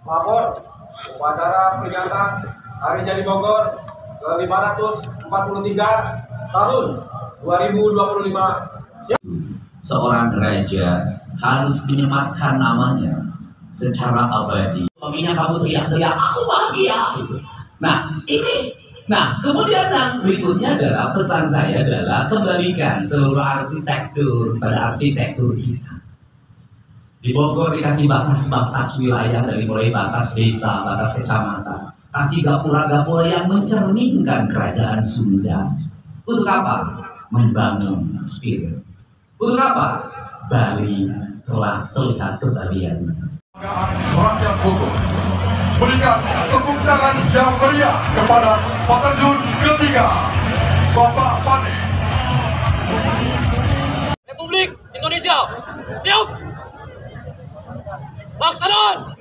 Lapor upacara peringatan Hari Jadi Bogor ke-543 tahun 2025. Seorang raja harus menyematkan namanya secara abadi. Suaminya kamu teriak-teriak, aku bahagia. Nah, kemudian yang berikutnya adalah pesan saya adalah kembalikan seluruh arsitektur pada arsitektur kita. Di Bogor dikasih batas-batas wilayah dari mulai batas desa, batas kecamatan. Kasih gapura-gapura yang mencerminkan kerajaan Sunda. Untuk apa? Membangun spirit. Untuk apa? Bali telah terlihat kembaliannya. Rakyat Bogor, berikan tepuk tangan yang meriah kepada peterjun ketiga, Bapak Pane. Republik Indonesia, siap! Laksanaan!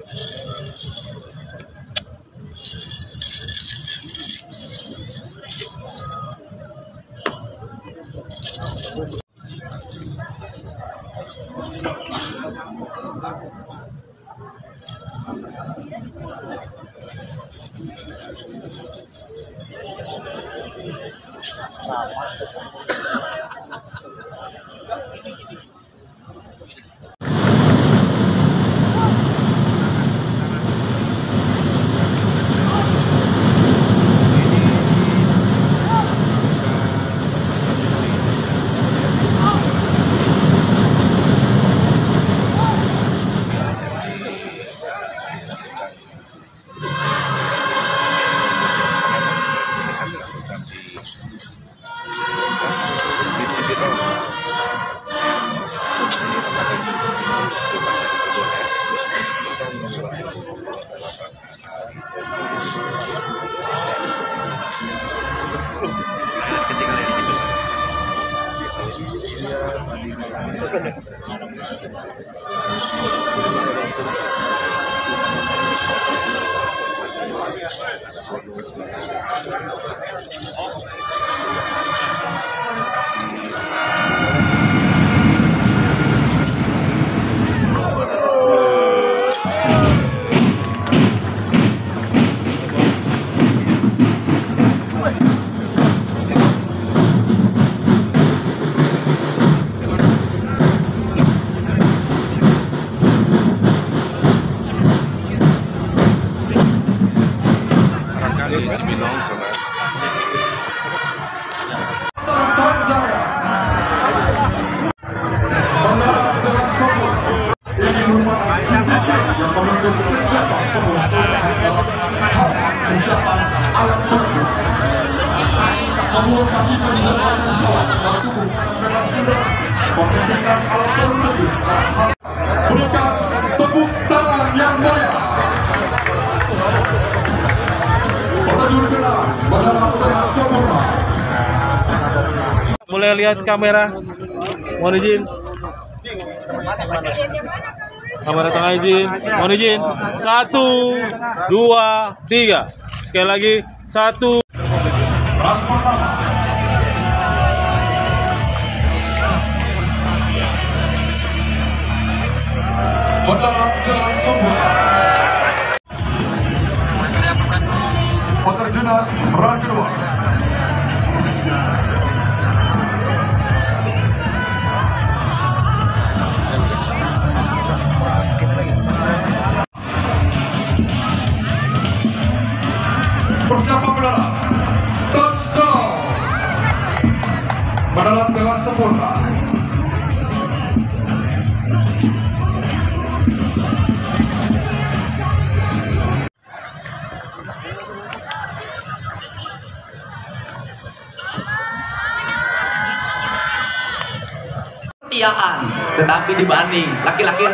Kesiapan alat terjun. Semua kaki menjejakkan pesawat dan tubuh bebas udara, mengecekkan alat terjun. Berikan tepuk tangan yang meriah. Peterjun kena berdarah dengan sempurna. Boleh lihat kamera? Mohon izin. Kamera tengah izin. Mohon izin. 1, 2, 3. Sekali lagi. 1. Berdarah dengan sempurna. Peterjunan peran kedua. Persiapan mendarat, touchdown, mendarat dengan sempurna. Kesetiaan, tetapi dibanding laki-laki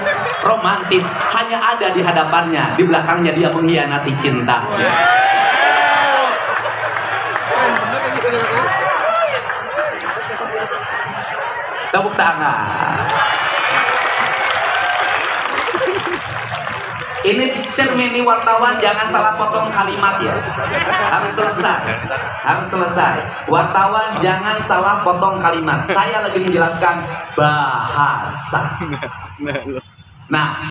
romantis hanya ada di hadapannya, di belakangnya dia mengkhianati cinta. Tepuk tangan. Ini cermini wartawan, jangan salah potong kalimat ya. Harus selesai. Wartawan jangan salah potong kalimat. Saya lagi menjelaskan bahasa. Nah,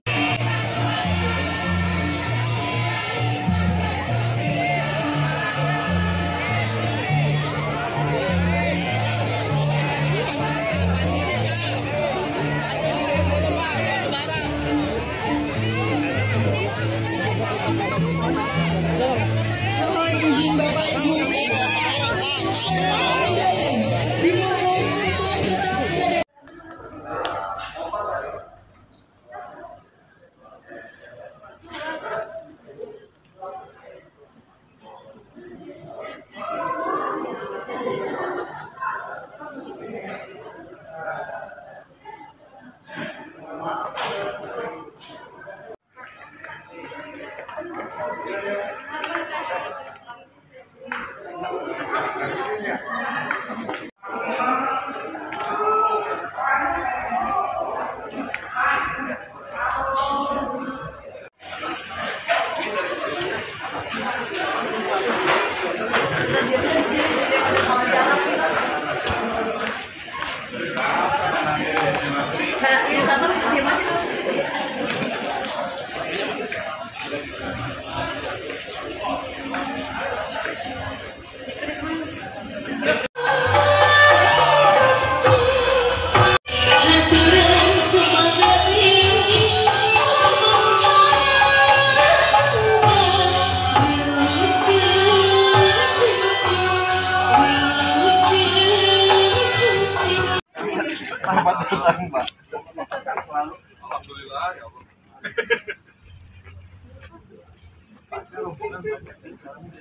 Alhamdulillah ya Allah.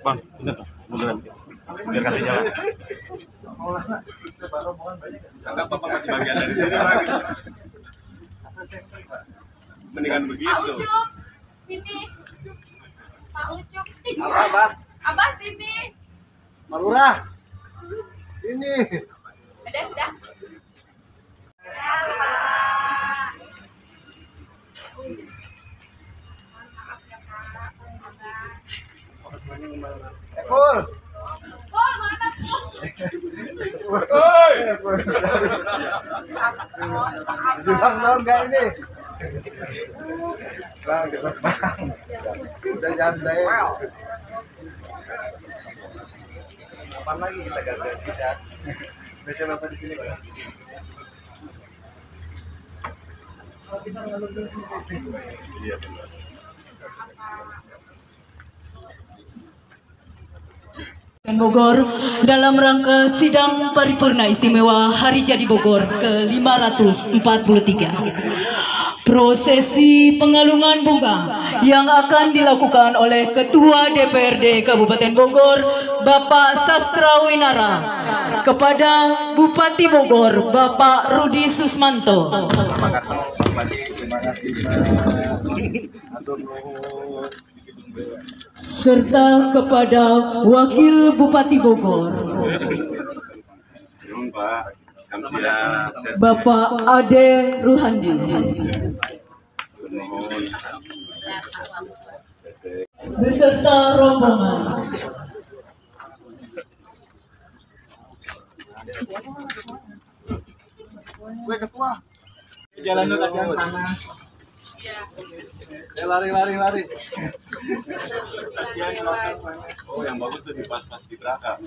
Bang, bener dong, beneran. Biar kasih jalan. Anggap Bapak masih bagian dari sini lagi. Mendingan Pak begitu. Ucup, sini. Pak Ucup, sini. Apa? Apa sini? Marurah. Ini. Sudah. Full. Oh, mana tuh? Sudah tahun gak ini? Bang, udah santai. Kapan lagi kita gagal tidak? Baca bapak di sini Pak. Bogor dalam rangka sidang paripurna istimewa Hari Jadi Bogor ke-543. Prosesi pengalungan bunga yang akan dilakukan oleh Ketua DPRD Kabupaten Bogor, Bapak Sastra Winara, kepada Bupati Bogor, Bapak Rudi Susmanto. Serta kepada Wakil Bupati Bogor, Bapak Ade Ruhandi, beserta rombongan. Jalan dulu kasihan panas. Lari. Oh, yang bagus tuh di pas-pas di belakang.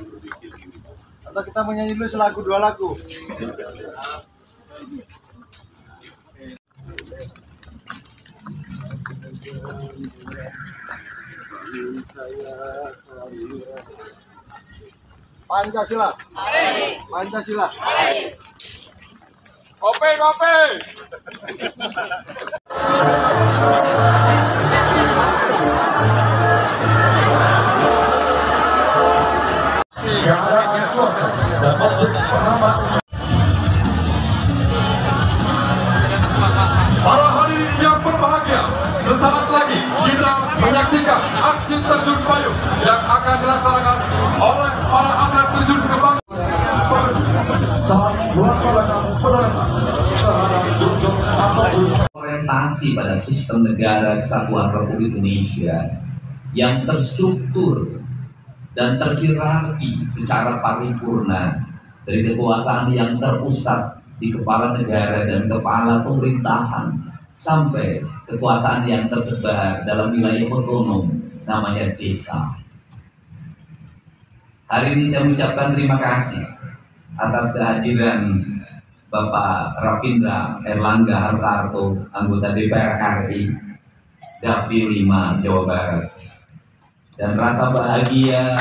Atau kita mau nyanyi dulu selagu 2 lagu. Pancasila. Pancasila. Kopi. Keadaan cuaca dan objek pengamat. Para hadirin yang berbahagia, sesaat lagi kita menyaksikan aksi terjun payung yang akan dilaksanakan oleh para atlet terjun kembang Saat melaksanakan penandanan terhadap unsur atau orientasi pada sistem negara kesatuan Republik Indonesia yang terstruktur dan terhierarki secara paripurna, dari kekuasaan yang terpusat di kepala negara dan kepala pemerintahan sampai kekuasaan yang tersebar dalam wilayah otonom namanya desa. Hari ini saya mengucapkan terima kasih atas kehadiran Bapak Rapindra Erlangga Hartarto, anggota DPR RI Dapil 5 Jawa Barat, dan rasa bahagia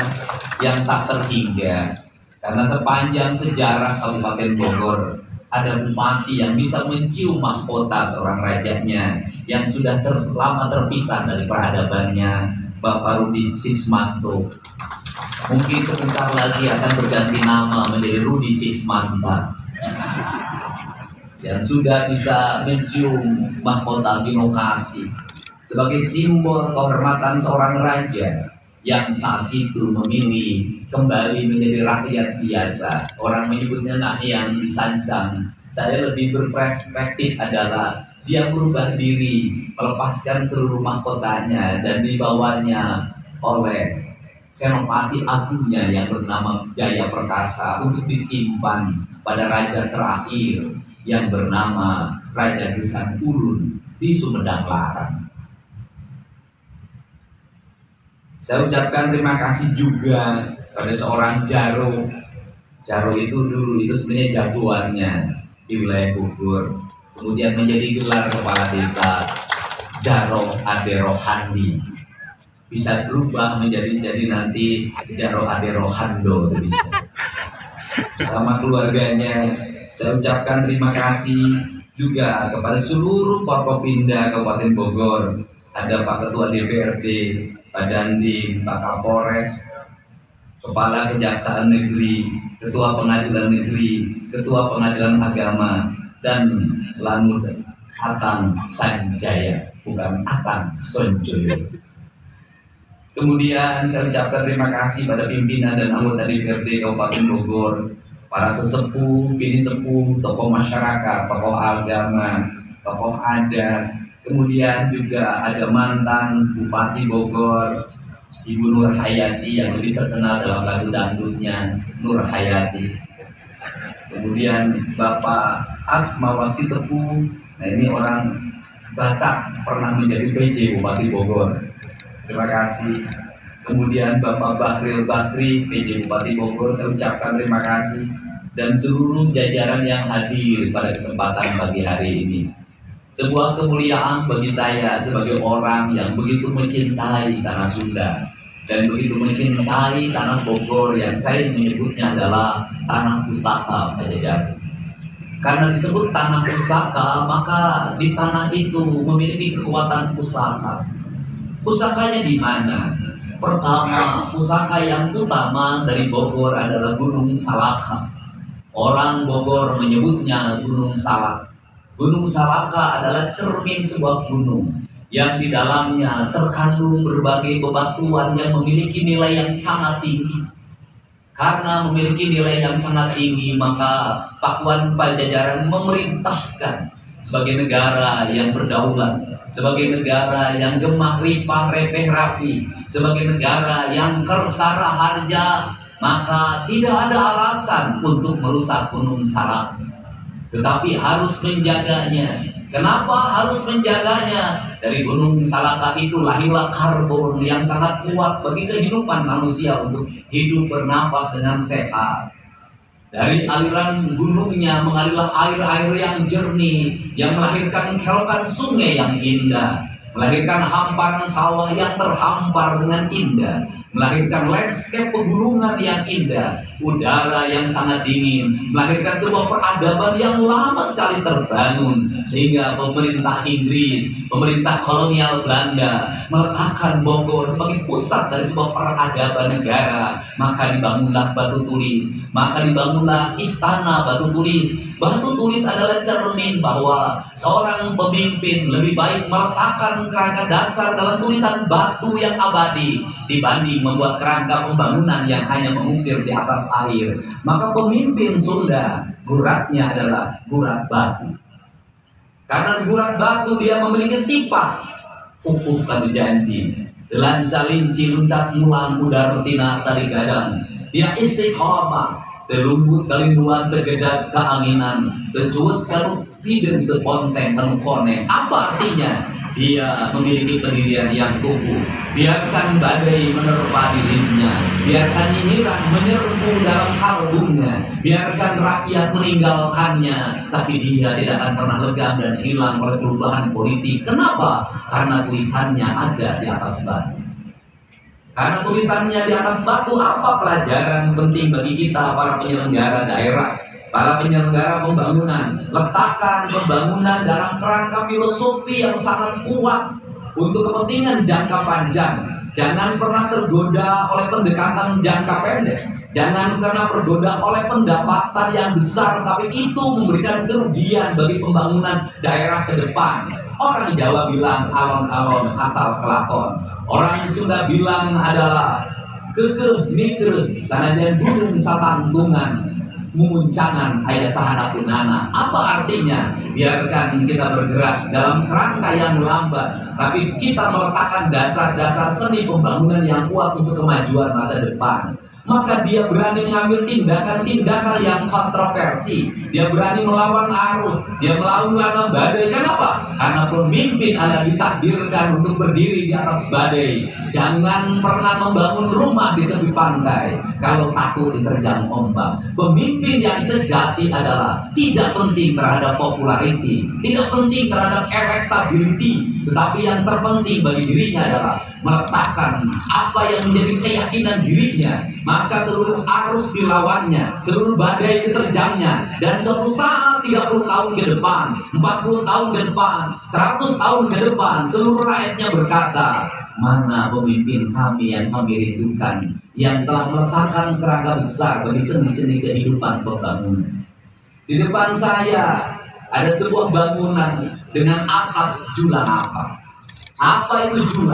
yang tak terhingga karena sepanjang sejarah Kabupaten Bogor ada bupati yang bisa mencium mahkota seorang rajanya yang sudah lama terpisah dari peradabannya, Bapak Rudi Susmanto. Mungkin sebentar lagi akan berganti nama menjadi Rudi Sismanta, yang sudah bisa mencium mahkota binokasi sebagai simbol kehormatan seorang raja yang saat itu memilih kembali menjadi rakyat biasa. Orang menyebutnya Nahyang disancang. Saya lebih berperspektif adalah dia berubah diri, melepaskan seluruh mahkotanya dan dibawanya oleh senopati agungnya yang bernama Jaya Perkasa untuk disimpan pada raja terakhir yang bernama Raja Gesan Ulun di Sumedang Larang. Saya ucapkan terima kasih juga pada seorang Jaro. Jaro itu dulu itu sebenarnya jagoannya di wilayah Bogor. Kemudian menjadi gelar kepala desa Jaro Ade Rohandi. Bisa berubah menjadi nanti Jaro Ade Rohando bisa. Sama keluarganya saya ucapkan terima kasih juga kepada seluruh Forkopimda Kabupaten Bogor. Ada Pak Ketua DPRD, Pak Dandim, Pak Kapolres, Kepala Kejaksaan Negeri, Ketua Pengadilan Negeri, Ketua Pengadilan Agama, dan Lanut Atang Sanjaya, bukan Atang Sonjoyo. Kemudian saya ucapkan terima kasih pada pimpinan dan anggota DPRD Kabupaten Bogor, para sesepuh, bini sepuh, tokoh masyarakat, tokoh agama, tokoh adat. Kemudian juga ada mantan Bupati Bogor, Ibu Nur Hayati yang lebih terkenal dalam lagu dangdutnya Nur Hayati. Kemudian Bapak Asmawasi Tepu, nah ini orang Batak, pernah menjadi PJ Bupati Bogor. Terima kasih. Kemudian Bapak Bahril Bakri, PJ Bupati Bogor, saya ucapkan terima kasih. Dan seluruh jajaran yang hadir pada kesempatan pagi hari ini. Sebuah kemuliaan bagi saya sebagai orang yang begitu mencintai tanah Sunda dan begitu mencintai tanah Bogor yang saya menyebutnya adalah tanah pusaka Pajajaran. Karena disebut tanah pusaka, maka di tanah itu memiliki kekuatan pusaka. Pusakanya di mana? Pertama, pusaka yang utama dari Bogor adalah Gunung Salaka. Orang Bogor menyebutnya Gunung Salak. Gunung Salaka adalah cermin sebuah gunung yang di dalamnya terkandung berbagai bebatuan yang memiliki nilai yang sangat tinggi. Karena memiliki nilai yang sangat tinggi, maka Pakuan Pajajaran memerintahkan sebagai negara yang berdaulat, sebagai negara yang gemah ripah repeh rapi, sebagai negara yang kertara harja, maka tidak ada alasan untuk merusak Gunung Salak, tetapi harus menjaganya. Kenapa harus menjaganya? Dari Gunung Salaka itu lahirlah karbon yang sangat kuat bagi kehidupan manusia untuk hidup bernapas dengan sehat. Dari aliran gunungnya mengalirlah air-air yang jernih yang melahirkan kerokan sungai yang indah, melahirkan hamparan sawah yang terhampar dengan indah, melahirkan landscape pegunungan yang indah, udara yang sangat dingin, melahirkan sebuah peradaban yang lama sekali terbangun, sehingga pemerintah Inggris, pemerintah kolonial Belanda meletakkan Bogor sebagai pusat dari sebuah peradaban negara. Maka dibangunlah Batu Tulis, maka dibangunlah Istana Batu Tulis. Batu Tulis adalah cermin bahwa seorang pemimpin lebih baik meletakkan kerangka dasar dalam tulisan batu yang abadi dibanding membuat kerangka pembangunan yang hanya mengukir di atas air. Maka pemimpin Sunda guratnya adalah gurat batu. Karena gurat batu dia memiliki sifat kukuh kadu janji, delanca linci luncat mulang udar tina tadi gadang. Dia istiqomah, telumbut kalindungan tegedap keanginan, tecuut karu piden teponteng kanu koneng. Apa artinya? Dia memiliki pendirian yang kukuh. Biarkan badai menerpa dirinya, biarkan nyinyiran menyerbu dalam kalbunya, biarkan rakyat meninggalkannya, tapi dia tidak akan pernah legam dan hilang oleh perubahan politik. Kenapa? Karena tulisannya ada di atas batu. Karena tulisannya di atas batu, apa pelajaran penting bagi kita para penyelenggara daerah, para penyelenggara pembangunan? Letakkan pembangunan dalam kerangka filosofi yang sangat kuat untuk kepentingan jangka panjang. Jangan pernah tergoda oleh pendekatan jangka pendek. Jangan karena tergoda oleh pendapatan yang besar, tapi itu memberikan kerugian bagi pembangunan daerah ke depan. Orang Jawa bilang alon-alon asal kelakon. Orang Sunda bilang adalah kekeh mikre sanajan gunung satantungan mumuncangan ayah sahana punana. Apa artinya? Biarkan kita bergerak dalam kerangka yang lambat, tapi kita meletakkan dasar-dasar seni pembangunan yang kuat untuk kemajuan masa depan. Maka dia berani mengambil tindakan-tindakan yang kontroversi. Dia berani melawan arus, dia melawan badai. Kenapa? Karena pemimpin adalah ditakdirkan untuk berdiri di atas badai. Jangan pernah membangun rumah di tepi pantai kalau takut diterjang ombak. Pemimpin yang sejati adalah tidak penting terhadap popularity, tidak penting terhadap electability, tetapi yang terpenting bagi dirinya adalah meletakkan apa yang menjadi keyakinan dirinya, maka seluruh arus dilawannya, seluruh badai diterjangnya, dan suatu saat 30 tahun ke depan, 40 tahun ke depan, 100 tahun ke depan, seluruh rakyatnya berkata, mana pemimpin kami yang kami rindukan, yang telah meletakkan kerangka besar bagi seni-seni kehidupan pembangunan. Di depan saya ada sebuah bangunan dengan atap julang apa? Apa itu julang?